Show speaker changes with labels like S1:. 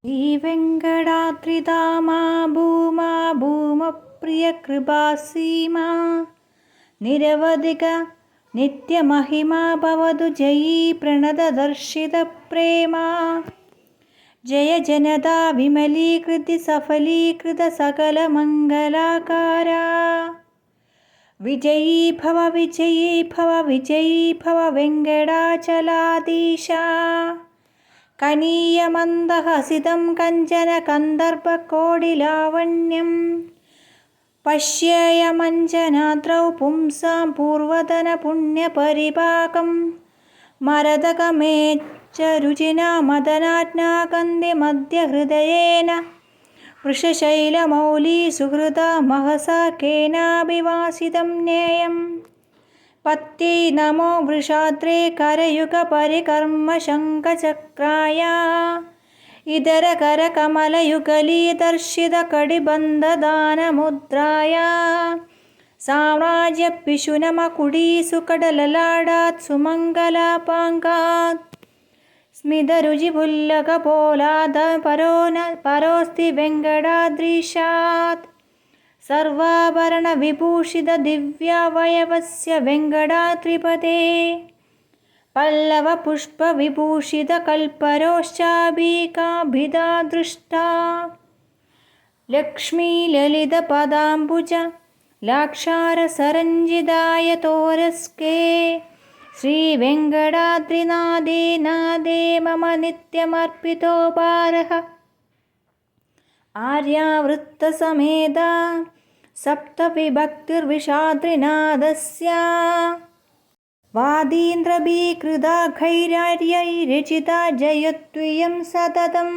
S1: ശ്രീവെങ്കടാദ്രിധാമാ ഭൂമാ ഭൂമപ്രിയകൃപാസീമാ നിരവധിക നിത്യമഹിമാ ഭവതു ജയീ പ്രണതദർശിതപ്രേമാ ജയ ജനതാ വിമലീകൃതി സഫലീകൃത സകലമംഗലാകാരാ വിജയീ ഭവ വിജയീ ഭവ വിജയീ ഭവ വെങ്കടാചലാധീശ. കനീയമന്ദഹസിതം കഞ്ചന കന്ദർഭകോടിലാവണ്യം പശ്യേയമഞ്ജനാദ്രൗ പുംസാം പൂർവതന പുണ്യപരിപാകം മരതകമേച്ചരുചിനാ മദനാജ്ഞാകന്തിമദ്യഹൃദയേന വൃഷശൈലമൗലീ സുഹൃദാ മഹസാ കേനാഭിവാസിതം നേയം പത്യൈ നമോ വൃഷാദ്രേ കരയുഗപരികർമ്മശംഖചക്രായ ഇതരകരകമലയുഗലീദർശിതകടിബന്ധദാനമുദ്രായ സാമ്രാജ്യപിശുനമകുടീസുകടലലാടാത് സുമംഗലാപാങ്കാത് സ്മിതരുചിപുല്ലകപോലാദ പരോസ്തി വെങ്കടാദ്രീശാത് സർവാഭരണവിഭൂഷിത ദിവ്യാവയവസ്യ വെങ്കടാദ്രിപദേ പല്ലവപുഷ്പവിഭൂഷിത കൽപരോശ്ചാഭീകാഭിധാ ദൃഷ്ടാ ലക്ഷ്മീലളിതപദാംബുജ ലാക്ഷാരസരഞ്ജിതായതോരസ്കേ ശ്രീവെങ്കടാദ്രിനാഥേ നാഥേ മമ നിത്യമർപ്പിതോപാരഃ ആര്യാവൃത്തസമേത സപ്തവിഭക്തിർവിഷാദ്രിനാഥസ്യ വാദീന്ദ്രഭീകൃതാഖൈരാര്യൈരചിതാ ജയത്വയം സതതം.